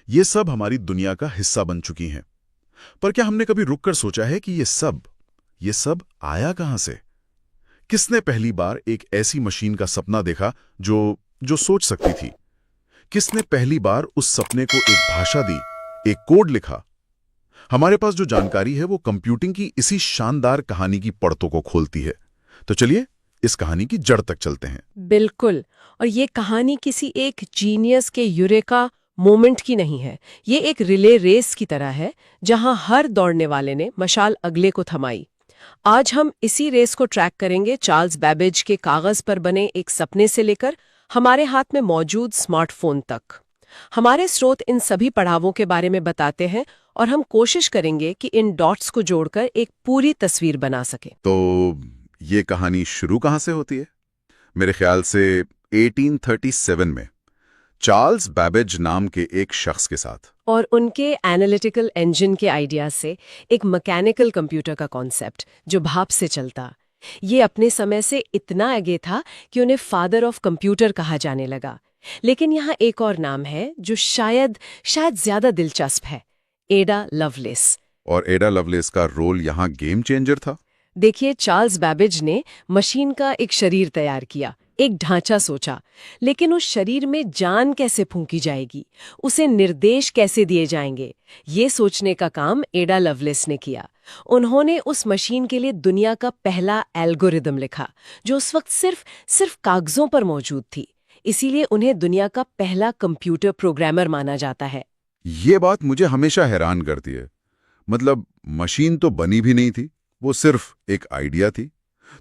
ये सब हमारी दुनिया का हिस्सा बन चुकी हैं। पर क्या हमने कभी रुककर सोचा है कि ये सब आया कहां से? किसने पहली बार एक ऐसी मशीन का सपना देखा जो जो सोच सकती थी? किसने पहली बार उस सपने को एक भाषा दी, एक कोड लिखा? हमारे पास जो जानकारी है वो कंप्यूटिंग की इसी शानदार कहानी की पड़तों को खोलती है। तो चलिए इस कहानी की जड़ तक चलते हैं। बिल्कुल। और ये कहानी किसी एक जीनियस के यूरेका मोमेंट की नहीं है। ये एक रिले रेस की तरह है, जहां हर दौड़ने वाले ने मशाल अगले को थमाई। आज हम इसी रेस को ट्रैक करेंगे, चार्ल्स बैबेज के कागज पर बने एक सपने से लेकर हमारे हाथ में मौजूद स्मार्टफोन तक। हमारे स्रोत इन सभी पड़ावों के बारे में बताते हैं और हम कोशिश करेंगे कि इन डॉट्स को जोड़कर एक पूरी तस्वीर बना सके। तो ये कहानी शुरू कहां से होती है? मेरे ख्याल से 1837 में चार्ल्स बैबेज नाम के एक शख्स के साथ, और उनके एनालिटिकल इंजन के आइडिया से एक मैकेनिकल कंप्यूटर का कॉन्सेप्ट जो भाप से चलता। ये अपने समय से इतना आगे था कि उन्हें फादर ऑफ कंप्यूटर कहा जाने लगा। लेकिन यहाँ एक और नाम है जो शायद ज्यादा दिलचस्प है, एडा लवलेस। और एडा लवलेस का रोल यहाँ गेम चेंजर था। देखिए, चार्ल्स बैबेज ने मशीन का एक शरीर तैयार किया, एक ढांचा सोचा, लेकिन उस शरीर में जान कैसे फूंकी जाएगी, उसे निर्देश कैसे दिए जाएंगे, ये सोचने का काम एडा लवलेस ने किया। उन्होंने उस मशीन के लिए दुनिया का पहला एल्गोरिदम लिखा, जो उस वक्त सिर्फ कागजों पर मौजूद थी। इसीलिए उन्हें दुनिया का पहला कंप्यूटर प्रोग्रामर माना जाता है। ये बात मुझे हमेशा हैरान करती है। मतलब मशीन तो बनी भी नहीं थी, वो सिर्फ एक आइडिया थी।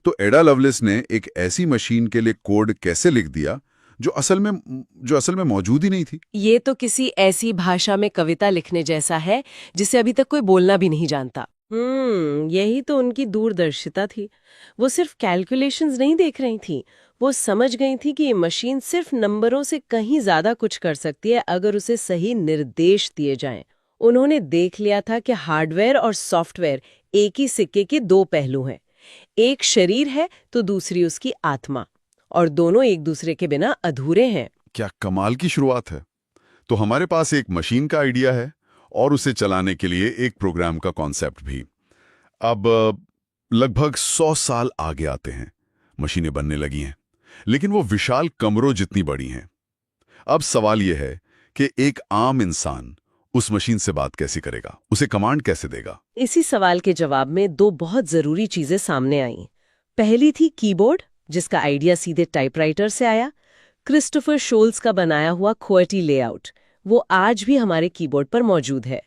तो एडा लवलेस ने एक ऐसी मशीन के लिए कोड कैसे लिख दिया जो असल में मौजूद ही नहीं थी? ये तो किसी ऐसी भाषा में कविता लिखने जैसा है जिसे अभी तक कोई बोलना भी नहीं जानता। यही तो उनकी दूरदर्शिता थी। वो सिर्फ कैलकुलेशंस नहीं देख रही थी, वो समझ गई थी कि ये मशीन सिर्फ नंबरों से कहीं ज्यादा कुछ कर सकती है अगर उसे सही निर्देश दिए जाएं। उन्होंने देख लिया था कि हार्डवेयर और सॉफ्टवेयर एक ही सिक्के के दो पहलू हैं। एक शरीर है तो दूसरी उसकी आत्मा, और दोनों एक दूसरे के बिना अधूरे हैं। क्या कमाल की शुरुआत है! तो हमारे पास एक मशीन का आइडिया है और उसे चलाने के लिए एक प्रोग्राम का कॉन्सेप्ट भी। अब लगभग 100 साल आगे आते हैं। मशीनें बनने लगी हैं, लेकिन वो विशाल कमरों जितनी बड़ी हैं। अब सवाल यह है कि एक आम इंसान उस मशीन से बात कैसे करेगा, उसे कमांड कैसे देगा? इसी सवाल के जवाब में दो बहुत जरूरी चीजें सामने आईं। पहली थी कीबोर्ड, जिसका आइडिया सीधे टाइपराइटर से आया। क्रिस्टोफर शोल्स का बनाया हुआ क्वर्टी लेआउट, वो आज भी हमारे कीबोर्ड पर मौजूद है।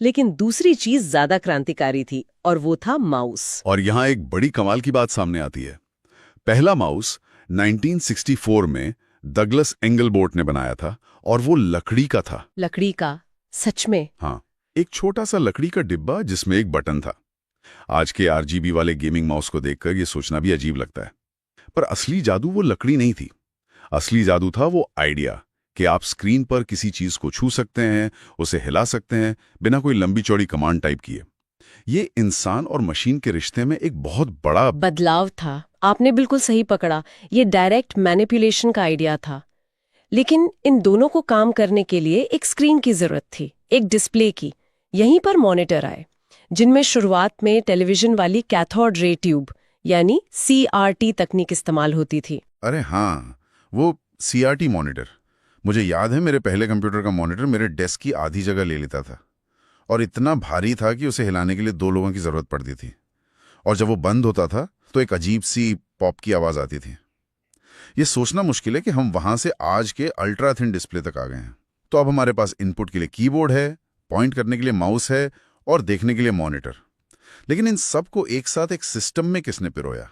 लेकिन दूसरी चीज ज्यादा क्रांतिकारी थी, और वो था माउस। और यहाँ एक बड़ी कमाल की बात सामने आती है। पहला माउस 1964 में डगलस एंगलबोर्ट ने बनाया था, और वो लकड़ी का था। लकड़ी का? सच में? हाँ, एक छोटा सा लकड़ी का डिब्बा जिसमें एक बटन था। आज के आरजीबी वाले गेमिंग माउस को देखकर ये सोचना भी अजीब लगता है, पर असली जादू वो लकड़ी नहीं थी। असली जादू था वो आइडिया कि आप स्क्रीन पर किसी चीज को छू सकते हैं, उसे हिला सकते हैं, बिना कोई लंबी चौड़ी कमांड टाइप किए। ये इंसान और मशीन के रिश्ते में एक बहुत बड़ा बदलाव था। आपने बिल्कुल सही पकड़ा, ये डायरेक्ट मैनिपुलेशन का आइडिया था। लेकिन इन दोनों को काम करने के लिए एक स्क्रीन की जरूरत थी, एक डिस्प्ले की। यहीं पर मॉनिटर आए, जिनमें शुरुआत में टेलीविजन वाली कैथोड रे ट्यूब यानी CRT तकनीक इस्तेमाल होती थी। अरे हाँ, वो CRT मॉनिटर। मुझे याद है, मेरे पहले कंप्यूटर का मॉनिटर मेरे डेस्क की आधी जगह ले लेता था, और इतना भारी था कि उसे हिलाने के लिए 2 लोगों की जरूरत पड़ती थी। और जब वो बंद होता था तो एक अजीब सी पॉप की आवाज आती थी। ये सोचना मुश्किल है कि हम वहां से आज के अल्ट्रा थिन डिस्प्ले तक आ गए हैं। तो अब हमारे पास इनपुट के लिए कीबोर्ड है, पॉइंट करने के लिए माउस है, और देखने के लिए मॉनिटर। लेकिन इन सब को एक साथ एक सिस्टम में किसने पिरोया?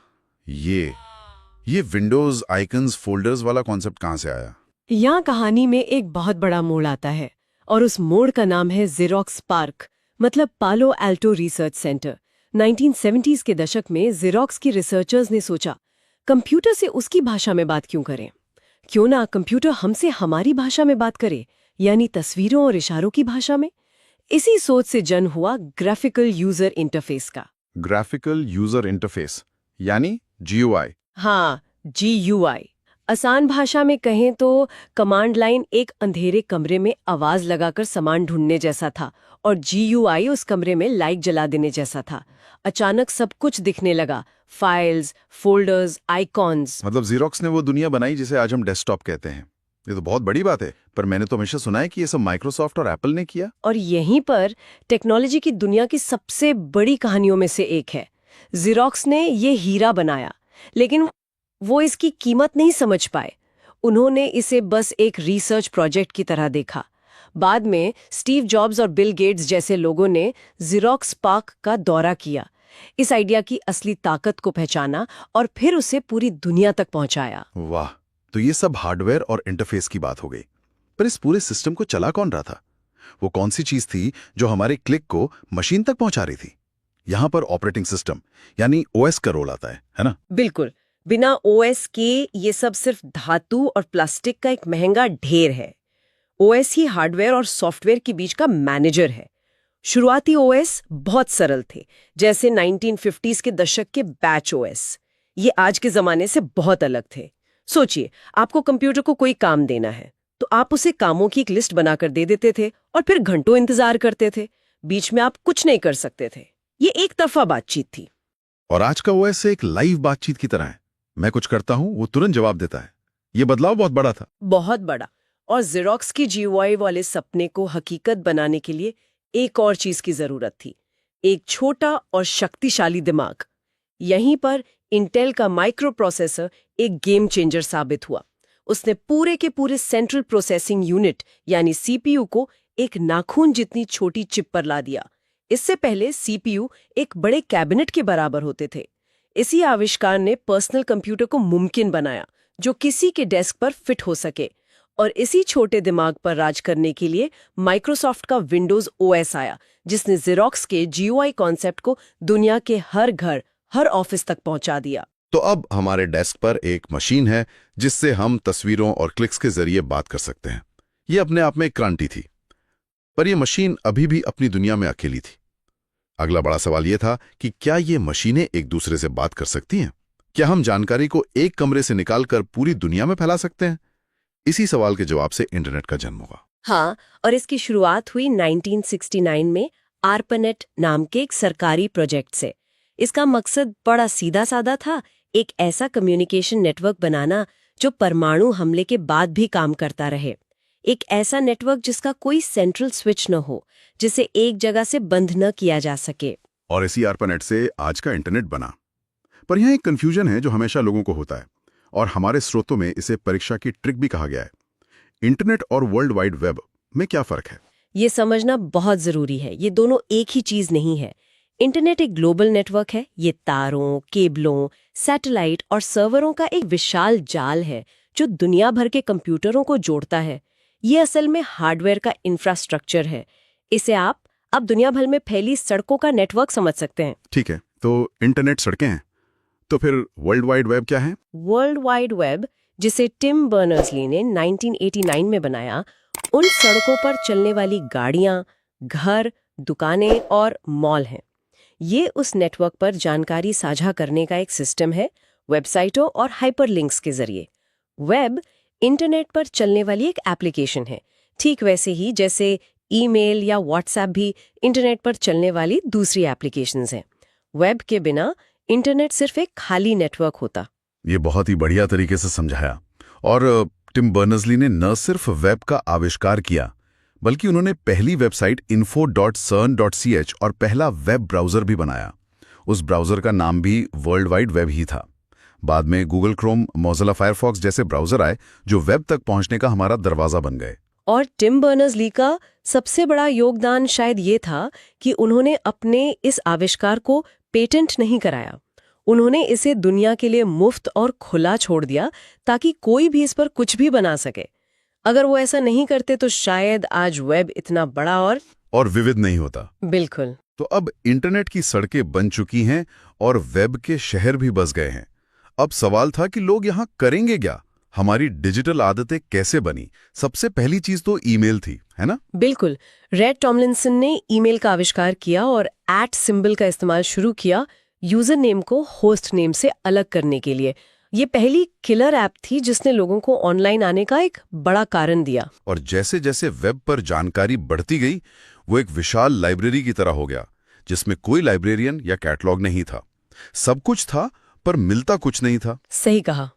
ये विंडोज आइकन्स फोल्डर्स वाला कॉन्सेप्ट कहां से आया? यहाँ कहानी में एक बहुत बड़ा मोड़ आता है, और उस मोड़ का नाम है ज़ेरॉक्स पार्क, मतलब पालो एल्टो रिसर्च सेंटर। 1970s के दशक में ज़ेरॉक्स की रिसर्चर्स ने सोचा, कंप्यूटर से उसकी भाषा में बात क्यों करें? क्यों ना कंप्यूटर हमसे हमारी भाषा में बात करे, यानी तस्वीरों और इशारों की भाषा में। इसी सोच से जन्म हुआ ग्राफिकल यूजर इंटरफेस का। ग्राफिकल यूजर इंटरफेस यानी GUI। हाँ, GUI। आसान भाषा में कहें तो कमांड लाइन एक अंधेरे कमरे में आवाज लगाकर सामान ढूंढने जैसा था और GUI उस कमरे में लाइट जला देने जैसा था। अचानक सब कुछ दिखने लगा, फाइल्स, फोल्डर्स, आइकॉन्स। मतलब जीरोक्स ने वो दुनिया बनाई जिसे आज हम डेस्कटॉप कहते हैं। ये तो बहुत बड़ी बात है, पर मैंने तो हमेशा सुना है कि ये सब माइक्रोसॉफ्ट और एप्पल ने किया। और यहीं पर टेक्नोलॉजी की दुनिया की सबसे बड़ी कहानियों में से एक है। जीरोक्स ने ये हीरा बनाया, लेकिन वो इसकी कीमत नहीं समझ पाए। उन्होंने इसे बस एक रिसर्च प्रोजेक्ट की तरह देखा। बाद में स्टीव जॉब्स और बिल गेट्स जैसे लोगों ने जीरोक्स पार्क का दौरा किया, इस आइडिया की असली ताकत को पहचाना और फिर उसे पूरी दुनिया तक पहुंचाया। वाह, तो ये सब हार्डवेयर और इंटरफेस की बात हो गई, पर इस पूरे सिस्टम को चला कौन रहा था? वो कौन सी चीज थी जो हमारे क्लिक को मशीन तक पहुंचा रही थी? यहां पर ऑपरेटिंग सिस्टम यानी OS का रोल आता है ना? बिल्कुल, बिना OS के ये सब सिर्फ धातु और प्लास्टिक का एक महंगा ढेर है। OS ही हार्डवेयर और सॉफ्टवेयर के बीच का मैनेजर है। शुरुआती OS बहुत सरल थे, जैसे 1950s के दशक के बैच OS। ये आज के जमाने से बहुत अलग थे। सोचिए, आपको कंप्यूटर को कोई काम देना है तो आप उसे कामों की एक लिस्ट बनाकर दे देते थे और फिर घंटों इंतजार करते थे। बीच में आप कुछ नहीं कर सकते थे। ये एक तरफा बातचीत थी। और आज का OS एक लाइव बातचीत की तरह है। मैं कुछ करता हूं, वो तुरंत जवाब देता है। ये बदलाव बहुत बड़ा था। बहुत बड़ा। और जीरोक्स की GUI वाले सपने को हकीकत बनाने के लिए एक और चीज की जरूरत थी, एक छोटा और शक्तिशाली दिमाग। यहीं पर इंटेल का माइक्रो प्रोसेसर एक गेम चेंजर साबित हुआ। उसने पूरे के पूरे सेंट्रल प्रोसेसिंग यूनिट यानी CPU को एक नाखून जितनी छोटी चिप पर ला दिया। इससे पहले CPU एक बड़े कैबिनेट के बराबर होते थे। इसी आविष्कार ने पर्सनल कंप्यूटर को मुमकिन बनाया, जो किसी के डेस्क पर फिट हो सके। और इसी छोटे दिमाग पर राज करने के लिए माइक्रोसॉफ्ट का विंडोज OS आया, जिसने जीरोक्स के GUI कॉन्सेप्ट को दुनिया के हर घर, हर ऑफिस तक पहुंचा दिया। तो अब हमारे डेस्क पर एक मशीन है जिससे हम तस्वीरों और क्लिक्स के जरिए बात कर सकते हैं। ये अपने आप में एक क्रांति थी, पर यह मशीन अभी भी अपनी दुनिया में अकेली थी। अगला बड़ा सवाल यह था कि क्या ये मशीनें एक दूसरे से बात कर सकती हैं? क्या हम जानकारी को एक कमरे से निकालकर पूरी दुनिया में फैला सकते हैं? इसी सवाल के जवाब से इंटरनेट का जन्म हुआ। हाँ, और इसकी शुरुआत हुई 1969 में ARPANET नाम के एक सरकारी प्रोजेक्ट से। इसका मकसद बड़ा सीधा साधा था, एक ऐसा कम्युनिकेशन नेटवर्क बनाना जो परमाणु हमले के बाद भी काम करता रहे। एक ऐसा नेटवर्क जिसका कोई सेंट्रल स्विच न हो, जिसे एक जगह से बंद न किया जा सके। और इसी ARPANET से आज का इंटरनेट बना। पर यहाँ एक कंफ्यूजन है जो हमेशा लोगों को होता है, और हमारे स्रोतों में इसे परीक्षा की ट्रिक भी कहा गया है। इंटरनेट और वर्ल्ड वाइड वेब में क्या फर्क है? ये समझना बहुत जरूरी है। ये दोनों एक ही चीज नहीं है। इंटरनेट एक ग्लोबल नेटवर्क है। ये तारों, केबलों, सैटेलाइट और सर्वरों का एक विशाल जाल है जो दुनिया भर के कंप्यूटरों को जोड़ता है। ये असल में हार्डवेयर का इंफ्रास्ट्रक्चर है। इसे आप अब दुनिया भर में फैली सड़कों का नेटवर्क समझ सकते हैं। ठीक है, तो इंटरनेट सड़कें हैं, तो फिर वर्ल्ड वाइड वेब क्या है? वर्ल्ड वाइड वेब, जिसे टिम बर्नर्स-ली ने 1989 में बनाया, उन सड़कों पर चलने वाली गाड़ियां, घर, दुकानें और मॉल हैं। ये उस नेटवर्क पर जानकारी साझा करने का एक सिस्टम है, वेबसाइटों और हाइपरलिंक्स के जरिए। वेब इंटरनेट पर चलने वाली एक एप्लीकेशन है, ठीक वैसे ही जैसे ईमेल या व्हाट्सएप भी इंटरनेट पर चलने वाली दूसरी एप्लीकेशंस हैं। वेब के बिना इंटरनेट सिर्फ एक खाली नेटवर्क होता। ये बहुत ही बढ़िया तरीके से समझाया। और टिम बर्नर्स-ली ने न सिर्फ वेब का आविष्कार किया, बल्कि उन्होंने पहली वेबसाइट info.cern.ch और पहला वेब ब्राउज़र भी बनाया। उस ब्राउज़र का नाम भी वर्ल्ड वाइड वेब ही था। बाद में गूगल क्रोम, मोज़िला फायरफॉक्स जैसे ब्राउज़र आए जो वेब तक पहुंचने का हमारा दरवाज़ा बन गए। और टिम बर्नर्स-ली का सबसे बड़ा योगदान शायद ये था कि उन्होंने अपने इस आविष्कार को पेटेंट नहीं कराया। उन्होंने इसे दुनिया के लिए मुफ्त और खुला छोड़ दिया ताकि कोई भी इस पर कुछ भी बना सके। अगर वो ऐसा नहीं करते तो शायद आज वेब इतना बड़ा और विविध नहीं होता। बिल्कुल। तो अब इंटरनेट की सड़कें बन चुकी हैं और वेब के शहर भी बस गए हैं। अब सवाल था कि लोग यहाँ करेंगे क्या? हमारी डिजिटल आदतें कैसे बनी? सबसे पहली चीज तो ईमेल थी, है ना? बिल्कुल। रेड टॉमलिंसन ने ईमेल का आविष्कार किया और @ सिंबल का इस्तेमाल शुरू किया यूजर नेम को होस्ट नेम से अलग करने के लिए। ये पहली किलर ऐप थी जिसने लोगों को ऑनलाइन आने का एक बड़ा कारण दिया। और जैसे जैसे वेब पर जानकारी बढ़ती गई, वो एक विशाल लाइब्रेरी की तरह हो गया, जिसमें कोई लाइब्रेरियन या कैटलॉग नहीं था। सब कुछ था, पर मिलता कुछ नहीं था। सही कहा।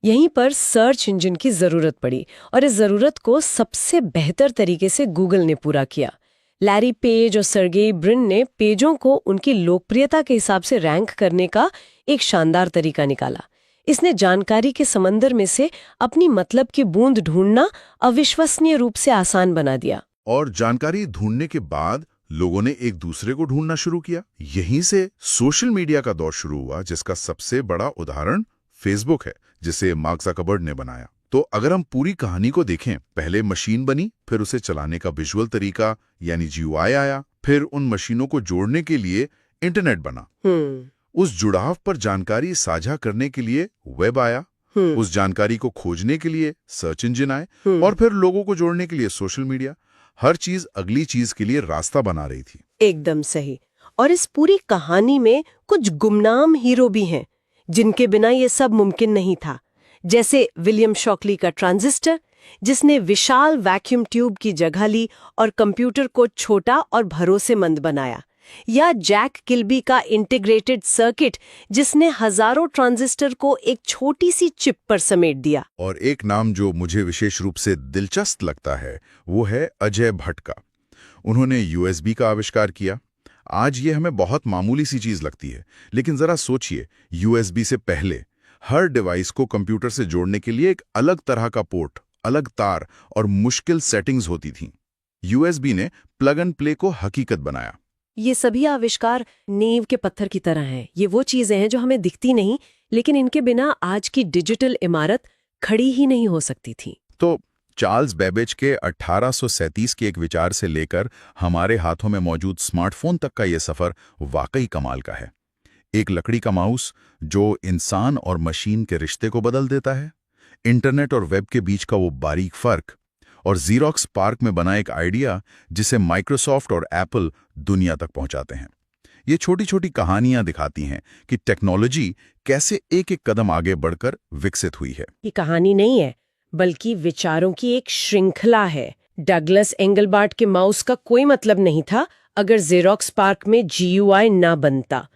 यहीं पर सर्च इंजन की जरूरत पड़ी और इस जरूरत को सबसे बेहतर तरीके से गूगल ने पूरा किया। लैरी पेज और सर्गेई ब्रिन ने पेजों को उनकी लोकप्रियता के हिसाब से रैंक करने का एक शानदार तरीका निकाला। इसने जानकारी के समंदर में से अपनी मतलब की बूंद ढूंढना अविश्वसनीय रूप से आसान बना दिया। और जानकारी ढूंढने के बाद लोगों ने एक दूसरे को ढूंढना शुरू किया। यहीं से सोशल मीडिया का दौर शुरू हुआ, जिसका सबसे बड़ा उदाहरण फेसबुक है, जिसे मार्क ज़करबर्ग ने बनाया। तो अगर हम पूरी कहानी को देखें, पहले मशीन बनी, फिर उसे चलाने का विजुअल तरीका यानी GUI आया, फिर उन मशीनों को जोड़ने के लिए इंटरनेट बना, उस जुड़ाव पर जानकारी साझा करने के लिए वेब आया, उस जानकारी को खोजने के लिए सर्च इंजन आए, और फिर लोगों को जोड़ने के लिए सोशल मीडिया। हर चीज अगली चीज के लिए रास्ता बना रही थी। एकदम सही। और इस पूरी कहानी में कुछ गुमनाम हीरो भी हैं जिनके बिना ये सब मुमकिन नहीं था, जैसे विलियम शॉकली का ट्रांजिस्टर, जिसने विशाल वैक्यूम ट्यूब की जगह ली और कंप्यूटर को छोटा और भरोसेमंद बनाया, या जैक किल्बी का इंटीग्रेटेड सर्किट, जिसने हजारों ट्रांजिस्टर को एक छोटी सी चिप पर समेट दिया। और एक नाम जो मुझे विशेष रूप से दिलचस्प लगता है, वो है अजय भट्ट का। उन्होंने USB का आविष्कार किया। आज ये हमें बहुत मामूली सी चीज लगती है, लेकिन जरा सोचिए, USB से पहले हर डिवाइस को कंप्यूटर से जोड़ने के लिए एक अलग तरह का पोर्ट, अलग तार और मुश्किल सेटिंग्स होती थीं। USB ने प्लग एंड प्ले को हकीकत बनाया। ये सभी आविष्कार नींव के पत्थर की तरह हैं। ये वो चीजें हैं जो हमें दिखती नहीं, लेकिन इनके बिना आज की डिजिटल इमारत खड़ी ही नहीं हो सकती थी। तो चार्ल्स बेबेज के 1837 के एक विचार से लेकर हमारे हाथों में मौजूद स्मार्टफोन तक का ये सफर वाकई कमाल का है। एक लकड़ी का माउस जो इंसान और मशीन के रिश्ते को बदल देता है, इंटरनेट और वेब के बीच का वो बारीक फर्क, और ज़ीरॉक्स पार्क में बना एक आइडिया जिसे माइक्रोसॉफ्ट और एप्पल दुनिया तक पहुंचाते हैं। ये छोटी छोटी कहानियां दिखाती हैं कि टेक्नोलॉजी कैसे एक एक कदम आगे बढ़कर विकसित हुई है। ये कहानी नहीं है, बल्कि विचारों की एक श्रृंखला है। डगलस एंगलबार्ट के माउस का कोई मतलब नहीं था अगर ज़ेरॉक्स पार्क में GUI ना बनता।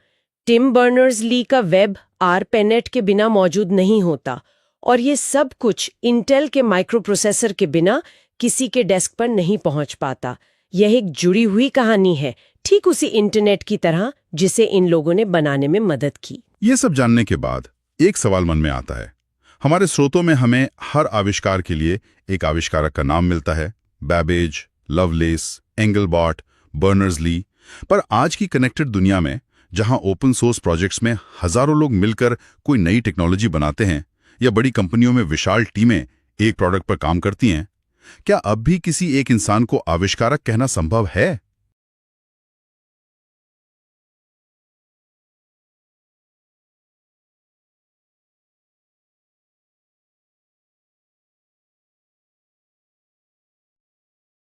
टिम बर्नर्स-ली का वेब ARPANET के बिना मौजूद नहीं होता। और ये सब कुछ इंटेल के माइक्रोप्रोसेसर के बिना किसी के डेस्क पर नहीं पहुंच पाता। यह एक जुड़ी हुई कहानी है, ठीक उसी इंटरनेट की तरह जिसे इन लोगों ने बनाने में मदद की। ये सब जानने के बाद एक सवाल मन में आता है। हमारे स्रोतों में हमें हर आविष्कार के लिए एक आविष्कारक का नाम मिलता है, बैबेज, लवलेस, एंगलबॉट, बर्नर्स-ली। पर आज की कनेक्टेड दुनिया में, जहां ओपन सोर्स प्रोजेक्ट्स में हजारों लोग मिलकर कोई नई टेक्नोलॉजी बनाते हैं, या बड़ी कंपनियों में विशाल टीमें एक प्रोडक्ट पर काम करती हैं, क्या अब भी किसी एक इंसान को आविष्कारक कहना संभव है?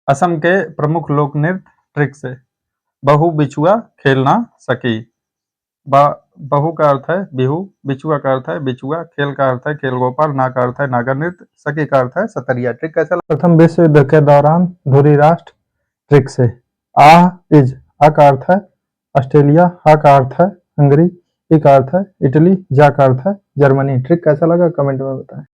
असम के प्रमुख लोक नृत्य ट्रिक से। बहु बिछुआ खेल ना सकी। बहु का अर्थ है बिहू, बिछुआ का अर्थ है बिछुआ, खेल का अर्थ है खेल गोपाल, ना का अर्थ है नागा नृत्य, सकी का अर्थ है सतरिया। ट्रिक कैसा लगा? प्रथम विश्व युद्ध के दौरान धुरी राष्ट्र ट्रिक से। आ का अर्थ है ऑस्ट्रेलिया, हा का अर्थ है हंगरी, ई का अर्थ है इटली, जा का अर्थ है जर्मनी। ट्रिक कैसा लगा कमेंट में बताएं।